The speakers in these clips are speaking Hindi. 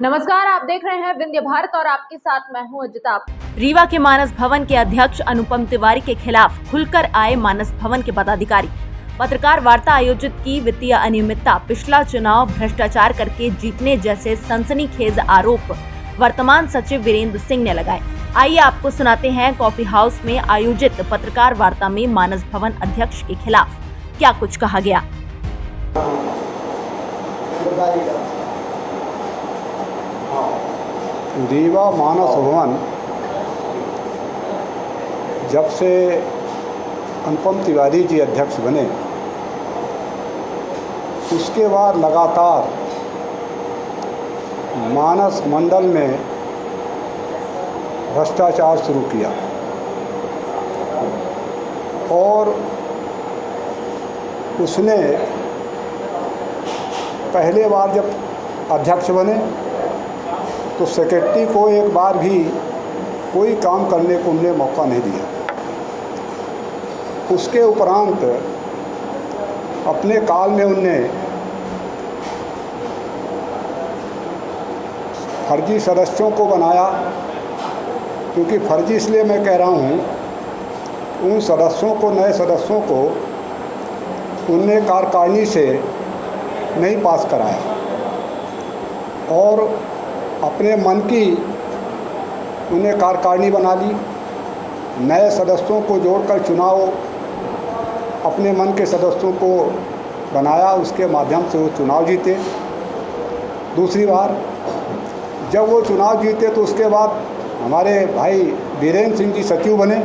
नमस्कार, आप देख रहे हैं विंध्य भारत और आपके साथ मैं हूं अजिता। रीवा के मानस भवन के अध्यक्ष अनुपम तिवारी के खिलाफ खुलकर आए मानस भवन के पदाधिकारी। पत्रकार वार्ता आयोजित की। वित्तीय अनियमितता, पिछला चुनाव भ्रष्टाचार करके जीतने जैसे सनसनीखेज आरोप वर्तमान सचिव वीरेंद्र सिंह ने लगाए। आइए आपको सुनाते हैं कॉफी हाउस में आयोजित पत्रकार वार्ता में मानस भवन अध्यक्ष के खिलाफ क्या कुछ कहा गया। रीवा मानस भवन जब से अनुपम तिवारी जी अध्यक्ष बने उसके बाद लगातार मानस मंडल में भ्रष्टाचार शुरू किया और उसने पहले बार जब अध्यक्ष बने तो सेक्रेटरी को एक बार भी कोई काम करने को उन्हें मौका नहीं दिया। उसके उपरांत अपने काल में उनने फर्जी सदस्यों को बनाया, क्योंकि फर्जी इसलिए मैं कह रहा हूँ, उन सदस्यों को, नए सदस्यों को उनने कार्यकारिणी से नहीं पास कराया और अपने मन की उन्हें कार्यकारिणी बना ली। नए सदस्यों को जोड़कर चुनाव अपने मन के सदस्यों को बनाया, उसके माध्यम से वो चुनाव जीते। दूसरी बार जब वो चुनाव जीते तो उसके बाद हमारे भाई वीरेंद्र सिंह जी सचिव बने,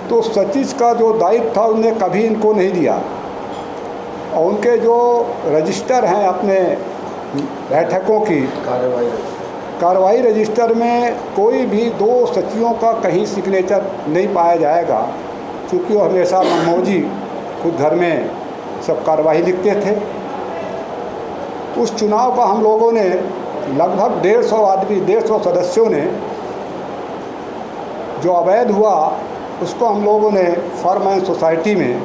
तो सचिव का जो दायित्व था उन्हें कभी इनको नहीं दिया और उनके जो रजिस्टर हैं अपने बैठकों की कार्रवाई रजिस्टर में कोई भी दो सचिवों का कहीं सिग्नेचर नहीं पाया जाएगा, क्योंकि वो हमेशा मनमौजी खुद घर में सब कार्रवाई लिखते थे। उस चुनाव का हम लोगों ने लगभग 150 आदमी, 150 सदस्यों ने जो अवैध हुआ उसको हम लोगों ने फर्म एंड सोसाइटी में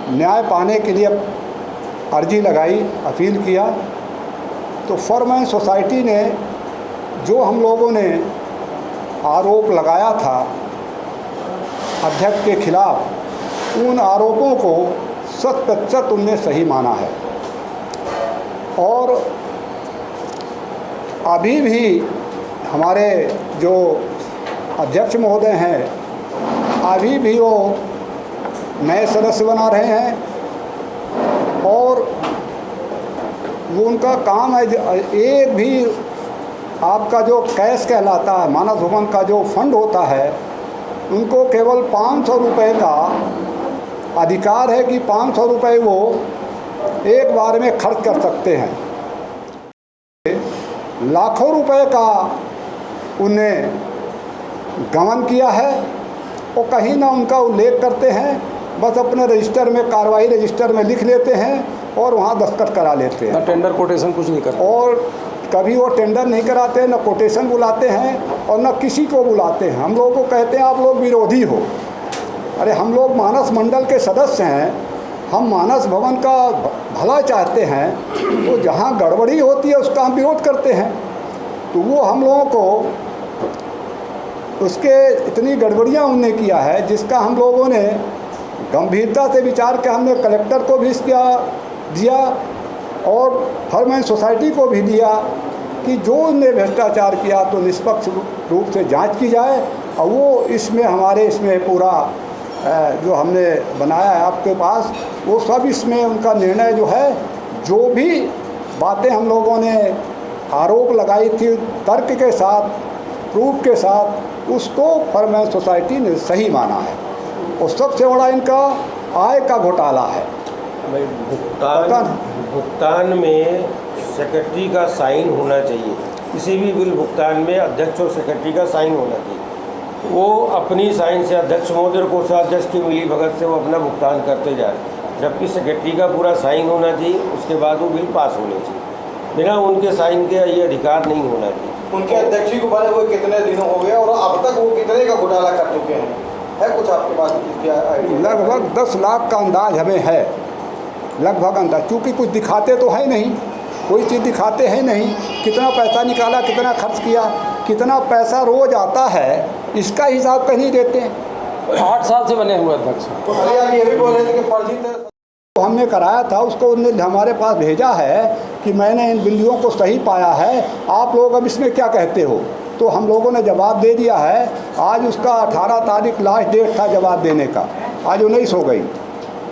न्याय पाने के लिए अर्जी लगाई, अपील किया। तो फर्म एंड सोसाइटी ने जो हम लोगों ने आरोप लगाया था अध्यक्ष के खिलाफ, उन आरोपों को 100% उनने सही माना है और अभी भी हमारे जो अध्यक्ष महोदय हैं, अभी भी वो नए सदस्य बना रहे हैं और वो उनका काम है। एक भी आपका जो कैश कहलाता है, मानस भवन का जो फंड होता है, उनको केवल 500 रुपये का अधिकार है कि 500 रुपये वो एक बार में खर्च कर सकते हैं। लाखों रुपए का उन्हें गमन किया है और कहीं ना उनका उल्लेख करते हैं, बस अपने रजिस्टर में, कार्रवाई रजिस्टर में लिख लेते हैं और वहाँ दस्तखत करा लेते हैं। टेंडर कोटेशन कुछ नहीं करते और कभी वो टेंडर नहीं कराते, न कोटेशन बुलाते हैं और न किसी को बुलाते हैं। हम लोगों को कहते हैं आप लोग विरोधी हो। अरे हम लोग मानस मंडल के सदस्य हैं, हम मानस भवन का भला चाहते हैं, तो जहाँ गड़बड़ी होती है उसका हम विरोध करते हैं। तो वो हम लोगों को उसके इतनी गड़बड़ियाँ उन्होंने किया है जिसका हम लोगों ने गंभीरता से विचार के हमने कलेक्टर को भी इसका दिया और फर्म एंड सोसाइटी को भी दिया कि जो उन्होंने भ्रष्टाचार किया तो निष्पक्ष रूप से जांच की जाए। और वो इसमें हमारे इसमें पूरा जो हमने बनाया है आपके पास, वो सब इसमें उनका निर्णय जो है, जो भी बातें हम लोगों ने आरोप लगाई थी तर्क के साथ, प्रूफ के साथ, उसको फर्म एंड सोसाइटी ने सही माना है। और सबसे बड़ा इनका आय का घोटाला है। भुगतान में सेक्रेटरी का साइन होना चाहिए। किसी भी बिल भुगतान में अध्यक्ष और सेक्रेटरी का साइन होना चाहिए। वो अपनी साइन से अध्यक्ष महोदय को अध्यक्ष की मिली भगत से वो अपना भुगतान करते जा रहे हैं, जबकि सेक्रेटरी का पूरा साइन होना चाहिए, उसके बाद वो बिल पास होने चाहिए। बिना उनके साइन के ये अधिकार नहीं होना चाहिए। उनके अध्यक्ष को बने हुए कितने दिनों हो गए और अब तक वो कितने का घोटाला कर चुके हैं, है कुछ आपके पास? लगभग 10 लाख का अंदाज हमें है लगभग अंदाज, चूँकि कुछ दिखाते तो है नहीं, कोई चीज़ दिखाते हैं नहीं। कितना पैसा निकाला, कितना खर्च किया, कितना पैसा रोज़ आता है, इसका हिसाब कहीं नहीं देते हैं। 8 साल से बने हुए अध्यक्ष। अरे आप ये भी बोल रहे थे कि फर्जी तो हमने कराया था, उसको उन्होंने हमारे पास भेजा है कि मैंने इन बिंदुओं को सही पाया है, आप लोग अब इसमें क्या कहते हो। तो हम लोगों ने जवाब दे दिया है। आज उसका 18 तारीख लास्ट डेट था जवाब देने का, आज 19 हो गई,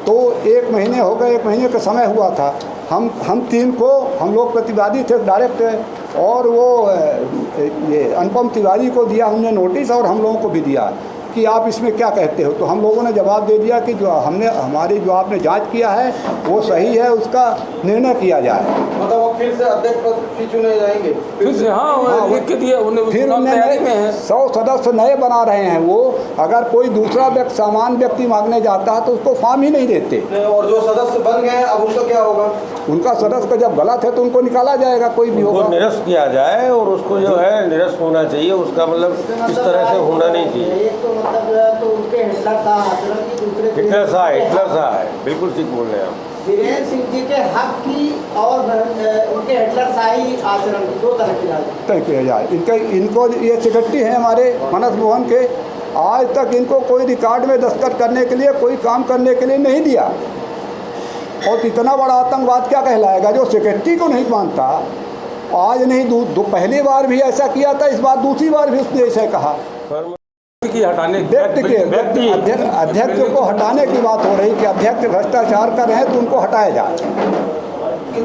तो 1 महीने हो गए, 1 महीने का समय हुआ था। हम 3 को हम लोग प्रतिवादी थे डायरेक्ट, और वो ये अनुपम तिवारी को दिया हमने नोटिस, और हम लोगों को भी दिया कि आप इसमें क्या कहते हो। तो हम लोगों ने जवाब दे दिया कि जो आपने जांच किया है वो सही है, उसका निर्णय किया जाए। मतलब वो फिर से अध्यक्ष पद फिर चुने जाएंगे फिर से? हाँ, लिख के दिया उन्हें, फिर चुनाव तैयारी में है। 100 सदस्य नए बना रहे हैं वो। अगर कोई दूसरा सामान्य व्यक्ति मांगने जाता है तो उसको फॉर्म ही नहीं देते। और जो सदस्य बन गए अब उनका क्या होगा? उनका सदस्य का जब गलत है तो उनको निकाला जाएगा, कोई भी होगा। निरस्त किया जाए, और उसको जो है निरस्त होना चाहिए, उसका मतलब इस तरह से होना नहीं चाहिए। तो उनके हिटलर साहब आचरण की दूसरे हिटलर साहब है, बिल्कुल ठीक बोल रहे हैं आप। वीरेंद्र सिंह जी के हक की और उनके हिटलर शाही आचरण की 2 तरह की राजनीति तय किया जाए। इनको ये सेक्रेटरी हैं हमारे मानस भवन के, आज तक इनको कोई रिकॉर्ड में दस्तखत करने के लिए, कोई काम करने के लिए नहीं दिया। और इतना बड़ा आतंकवाद क्या कहलाएगा जो सेक्रेटरी को नहीं मानता। आज नहीं, पहली बार भी ऐसा किया था, इस बार दूसरी बार भी उसने ऐसे कहा। की हटाने अध्यक्ष को हटाने की बात हो रही कि अध्यक्ष भ्रष्टाचार कर रहे हैं तो उनको हटाया जाए।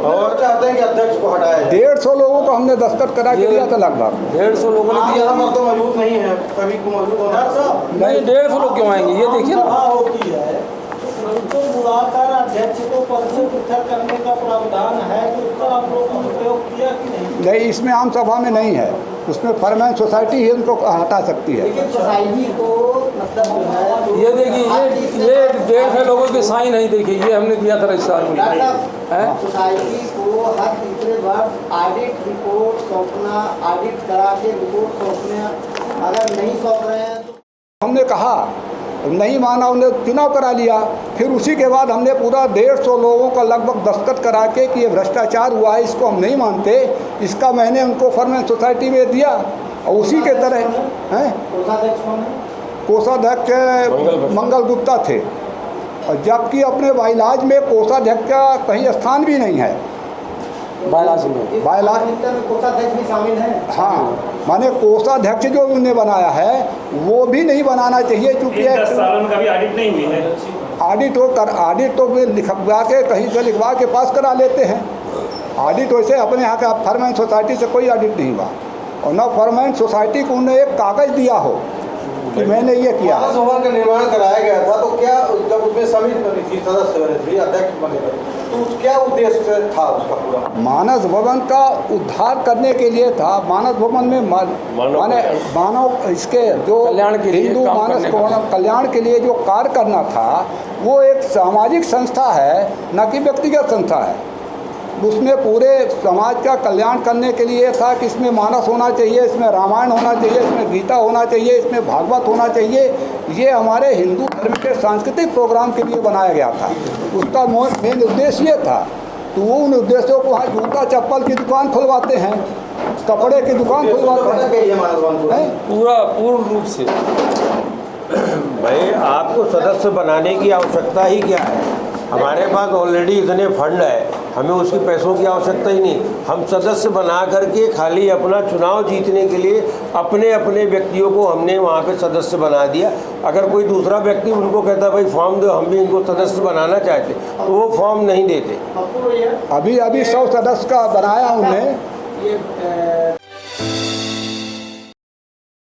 और चाहते हैं कि अध्यक्ष को हटाया जाए। 150 लोगों को हमने दस्तखत करा के दिया था लगभग। 150 लोगों ने दिया। यहाँ पर तो मौजूद नहीं है, कभी को मौजूद होना। नहीं, 150 लोग क्यों आएंगे, ये देखिए ना। होती है उनको बुलाकर अध्यक्ष को पद से पृथक करने का प्रावधान है, तो उसका आप लोगों ने प्रयोग किया कि नहीं? इसमें आम सभा में नहीं है, उसमें परमानेंट सोसाइटी ही उनको हटा सकती है। लेकिन सोसाइटी को मतलब ये देखिए, ये 150 लोगों के साइन नहीं, देखिए ये हमने दिया था रजिस्ट्रार में। सोसाइटी को हर तीसरे वर्ष ऑडिट रिपोर्ट सौंपना, ऑडिट करा के रिपोर्ट सौंपना, अगर नहीं सौंप रहे हैं तो हमने कहा, नहीं माना, उन्हें चुनाव करा लिया। फिर उसी के बाद हमने पूरा 150 लोगों का लगभग दस्तखत करा के कि ये भ्रष्टाचार हुआ है, इसको हम नहीं मानते, इसका मैंने उनको परमानेंट सोसाइटी में दिया। और उसी के तरह हैं कोषाध्यक्ष मंगल गुप्ता थे, और जबकि अपने बाइलाज में कोषाध्यक्ष का कहीं स्थान भी नहीं है। बाइलाज में कोषाध्यक्ष भी शामिल है। हाँ, माने कोषाध्यक्ष जो उन्होंने बनाया है वो भी नहीं बनाना चाहिए, क्योंकि 10 सालों में कभी ऑडिट नहीं हुई है। ऑडिट तो लिखवा के कहीं से लिखवा के पास करा लेते हैं। ऑडिट वैसे अपने यहाँ का परमानेंट सोसाइटी से कोई ऑडिट नहीं हुआ, और न परमानेंट सोसाइटी को उन्हें एक कागज़ दिया हो कि मैंने ये किया। मानस भवन का निर्माण कराया गया था, तो क्या जब उसमें समिति बनी थी, सदस्य बने थे, अध्यक्ष बने थे, तो क्या उद्देश्य था उसका पूरा? मानस भवन का उद्धार करने के लिए था। मानस भवन में माने मानव इसके जो कल्याण के लिए, हिंदू मानस कल्याण के लिए जो कार्य करना था, वो एक सामाजिक संस्था है, न कि व्यक्तिगत संस्था है। उसमें पूरे समाज का कल्याण करने के लिए था कि इसमें मानस होना चाहिए, इसमें रामायण होना चाहिए, इसमें गीता होना चाहिए, इसमें भागवत होना चाहिए। ये हमारे हिंदू धर्म के सांस्कृतिक प्रोग्राम के लिए बनाया गया था। उसका मेन उद्देश्य ये था। तो वो उन उद्देश्यों को वहाँ जूता चप्पल की दुकान खुलवाते हैं, कपड़े की दुकान खुलवाते हैं, पूरा पूर्ण रूप से। भाई, आपको सदस्य बनाने की आवश्यकता ही क्या है? हमारे पास ऑलरेडी इतने फंड है, हमें उसके पैसों की आवश्यकता ही नहीं। हम सदस्य बना करके खाली अपना चुनाव जीतने के लिए अपने अपने व्यक्तियों को हमने वहाँ पे सदस्य बना दिया। अगर कोई दूसरा व्यक्ति उनको कहता भाई फॉर्म दो, हम भी इनको सदस्य बनाना चाहते, तो वो फॉर्म नहीं देते। अभी 100 सदस्य का बनाया उन्हें।